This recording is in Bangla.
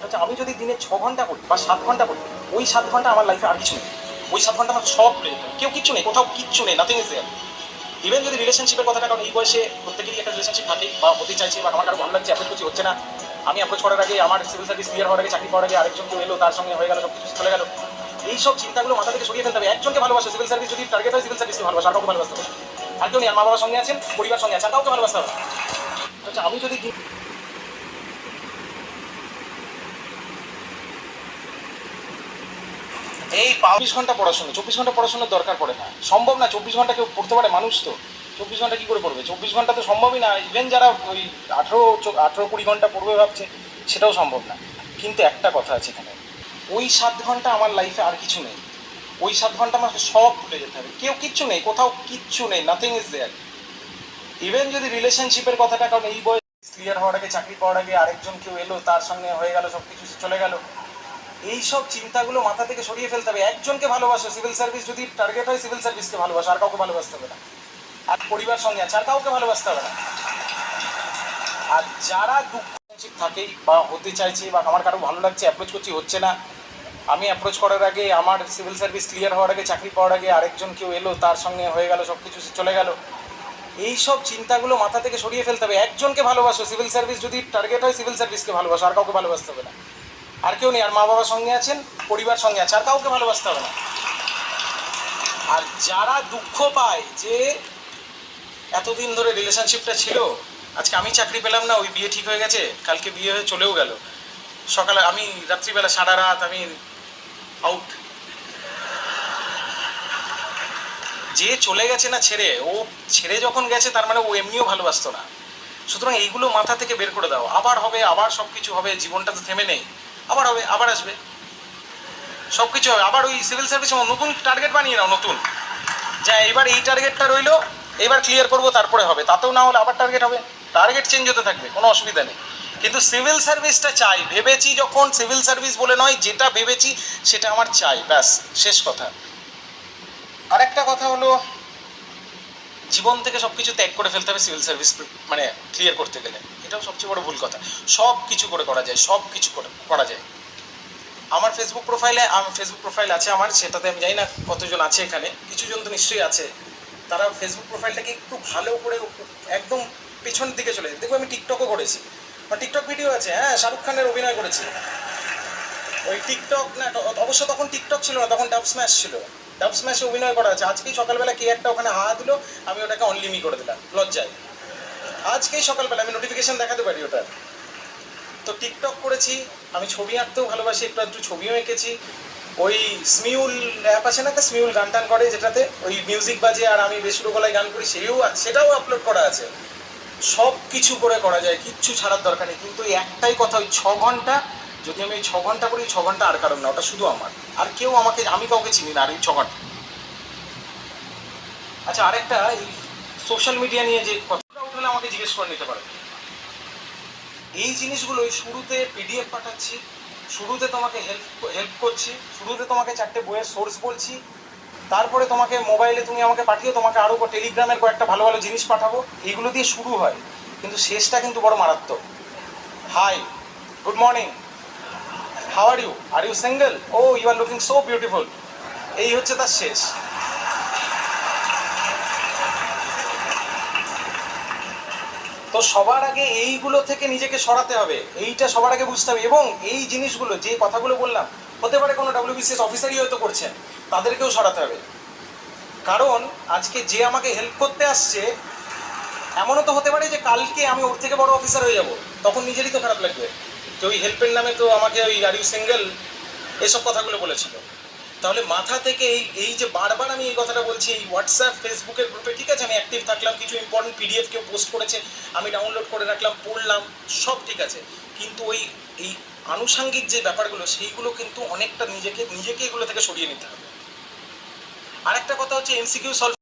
আচ্ছা, আমি যদি দিনে 6 ঘন্টা করি বা 7 ঘন্টা করি, ওই 7 ঘন্টা আমার লাইফে আর কিছু নেই। ওই 7 ঘন্টা আমার সব ভুলে যেতে হবে। কেউ কিচ্ছু নেই, কোথাও কিচ্ছু নেই, নাথিং ইজ দেয়ার। ইভেন যদি রিলেশনশিপের কথাটা, কারণ এই বয়সে প্রত্যেকেরই একটা রিলেশনশিপ থাকেই বা হতে চাইছে, বা আমার কারো ভালো লাগছে, অ্যাপ্রোচ করছি, হচ্ছে না। আমি অ্যাপ্রোচ করার আগে, আমার সিভিল সার্ভিস ক্লিয়ার হওয়ার আগে, চাকরি পাওয়ার আগে আরেকজন কেউ এলো, তার সঙ্গে হয়ে গেল, সব কিছু চলে গেল। এইসব চিন্তাগুলো মাথা থেকে সরিয়ে ফেলতে হবে। একজনকে ভালোবাসো, সিভিল সার্ভিস যদি টার্গেট হয়, সিভিল সার্ভিসকে ভালোবাসো, আর কাউকে ভালোবাসতে হবে। আর কেউ নেই, আর মা বাবার সঙ্গে আছেন, পরিবার সঙ্গে আছে, আর কাউকে ভালোবাসতে হবে। আচ্ছা, আমি যদি এই 24 ঘন্টা পড়াশোনা, 24 ঘন্টা পড়াশোনার দরকার পড়ে না, সম্ভব না। 24 ঘন্টা কেউ পড়তে পারে? মানুষ তো 24 ঘন্টা কী করে পড়বে? 24 ঘন্টা তো সম্ভবই না। ইভেন যারা ওই 18-20 ঘন্টা পড়বে ভাবছে, সেটাও সম্ভব না। কিন্তু একটা কথা আছে এখানে, ওই 7 ঘন্টা আমার লাইফে আর কিছু নেই। ওই 7 ঘন্টা আমাকে সব ভুলে যেতে হবে। কেউ কিচ্ছু নেই, কোথাও কিচ্ছু নেই, নাথিং ইজ দেয়ার। ইভেন যদি রিলেশনশিপের কথাটা, কারণ এই বয়স ক্লিয়ার হওয়ার আগে, চাকরি পাওয়ার আগে আরেকজন কেউ এলো, তার সঙ্গে হয়ে গেল, সব কিছু চলে গেল। এইসব চিন্তাগুলো মাথা থেকে সরিয়ে ফেলতে হবে। একজনকে ভালোবাসো, সিভিল সার্ভিস যদি টার্গেট হয়, সিভিল সার্ভিসকে ভালোবাসো, আর কাউকে ভালোবাসতে হবে না। আর পরিবার সঙ্গে আছে, আর কাউকে ভালোবাসতে হবে না। আর যারা দুঃখ থাকেই বা হতে চাইছে, বা আমার কারো ভালো লাগছে, অ্যাপ্রোচ করছি, হচ্ছে না। আমি অ্যাপ্রোচ করার আগে, আমার সিভিল সার্ভিস ক্লিয়ার হওয়ার আগে, চাকরি পাওয়ার আগে আরেকজন কেউ এলো, তার সঙ্গে হয়ে গেল, সব কিছু চলে গেল। এইসব চিন্তাগুলো মাথা থেকে সরিয়ে ফেলতে হবে। একজনকে ভালোবাসো, সিভিল সার্ভিস যদি টার্গেট হয়, সিভিল সার্ভিসকে ভালোবাসো, আর কাউকে ভালোবাসতে হবে না। আর কেউ নেই, আর মা বাবার সঙ্গে আছেন, পরিবার সঙ্গে আছে, আর কাউকে ভালোবাসতে হবে না। আর যারা দুঃখ পায় যে এতদিন ধরে রিলেশনশিপটা ছিল, আজকে আমি চাকরি পেলাম না, ওই বিয়ে ঠিক হয়ে গেছে, কালকে বিয়ে হয়ে চলেও গেল, সকালে আমি রাত্রিবেলা সারা রাত আমি আউট, যে চলে গেছে না ছেড়ে, ও ছেড়ে যখন গেছে, তার মানে ও এমনিও ভালোবাসতো না। সুতরাং এইগুলো মাথা থেকে বের করে দাও। আবার হবে, আবার সব কিছু হবে, জীবনটা তো থেমে নেই। আবার হবে, আবার আসবে, সব কিছু হবে। আবার ওই সিভিল সার্ভিস নতুন টার্গেট বানিয়ে নাও, নতুন, যা এবার এই টার্গেটটা রইলো, এবার ক্লিয়ার করবো, তারপরে হবে। তাতেও না হলে আবার টার্গেট হবে, টার্গেট চেঞ্জ হতে থাকবে, কোনো অসুবিধা নেই। কিন্তু সিভিল সার্ভিসটা চাই, ভেবেছি যখন, সিভিল সার্ভিস বলে নয়, যেটা ভেবেছি সেটা আমার চাই, ব্যাস, শেষ কথা। আর একটা কথা হলো, জীবন থেকে সব কিছু ত্যাগ করে ফেলতে হবে সিভিল সার্ভিস মানে ক্লিয়ার করতে গেলে। এটাও সবচেয়ে বড় ভুল কথা। সব কিছু করে করা যায়, সব কিছু করে করা যায়। আমার ফেসবুক প্রোফাইল আছে আমার, সেটাতে আমি জানি না কতজন আছে এখানে, কিছুজন তো নিশ্চয়ই আছে। তারা ফেসবুক প্রোফাইলটাকে একটু ভালো করে একদম পেছনের দিকে চলে দেখো। আমি টিকটকও করেছি, আমার টিকটক ভিডিও আছে, হ্যাঁ, শাহরুখ খানের অভিনয় করেছি। ওই টিকটক না, অবশ্য তখন টিকটক ছিল না, তখন ডাব স্ম্যাশ ছিল। ডাব স্ম্যাশে অভিনয় করা আছে। আজকেই সকালবেলা কে একটা ওখানে হা দিল, আমি ওটাকে অনলিমি করে দিলাম লজ্জায়। আজকেই সকালবেলা আমি নোটিফিকেশন দেখাতে পারি ওটার। তো টিকটক করেছি, আমি ছবি আঁকতেও ভালোবাসি, একটু একটু ছবিও এঁকেছি। ওই স্মিউল অ্যাপ আছে না, একটা স্মিউল গান টান করে, যেটাতে ওই মিউজিক বাজে আর আমি বেসুরো গলায় গান করি, সেটাও আপলোড করা আছে। সব কিছু করে করা যায়, কিচ্ছু ছাড়ার দরকার নেই। কিন্তু একটাই কথা, ওই 6 ঘন্টা, যদি আমি ওই 6 ঘন্টা করি, 6 ঘন্টা আর কারণ না, ওটা শুধু আমার, আর কেউ আমাকে, আমি কাউকে চিনি না আর ওই 6 ঘন্টা। আচ্ছা, আরেকটা, এই সোশ্যাল মিডিয়া নিয়ে যে কথাটা উঠলে আমাকে জিজ্ঞেস করে নিতে পারে। এই জিনিসগুলো শুরুতে পিডিএফ পাঠাচ্ছি, শুরুতে তোমাকে হেল্প করছি, শুরুতে তোমাকে 4টে বইয়ের সোর্স বলছি, তারপরে তোমাকে মোবাইলে তুমি আমাকে পাঠিয়ে, তোমাকে আরও টেলিগ্রামের কয়েকটা ভালো ভালো জিনিস পাঠাবো, এইগুলো দিয়ে শুরু হয়। কিন্তু শেষটা কিন্তু বড় মারাত্মক। Hi, good morning, how are you single, oh you are looking so beautiful, এই হচ্ছে তার শেষ। তো সবার আগে এইগুলো থেকে নিজেকে সরাতে হবে, এইটা সবার আগে বুঝতে হবে। এবং এই জিনিসগুলো, যে কথাগুলো বললাম, হতে পারে কোনো WBCS অফিসারই হয়তো করছেন, তাদেরকেও সরাতে হবে। কারণ আজকে যে আমাকে হেল্প করতে আসছে, এমনও তো হতে পারে যে কালকে আমি ওর থেকে বড় অফিসার হয়ে যাব, তখন নিজেরই তো খারাপ লাগবে যে ওই হেল্পের নামে তো আমাকে ওই আর ইউ সিঙ্গেল এসব কথাগুলো বলেছিল। তাহলে মাথা থেকে এই যে বারবার আমি এই কথাটা বলছি, এই হোয়াটসঅ্যাপ ফেসবুকের গ্রুপে, ঠিক আছে, আমি অ্যাক্টিভ থাকলাম, কিছু ইম্পর্টেন্ট পিডিএফ কেউ পোস্ট করেছে, আমি ডাউনলোড করে রাখলাম, পড়লাম, সব ঠিক আছে। কিন্তু এই আনুষাঙ্গিক যে ব্যাপারগুলো, সেইগুলো কিন্তু অনেকটা নিজেকে এগুলো থেকে সরিয়ে নিতে হবে। আরেকটা কথা হচ্ছে, MCQ সলভ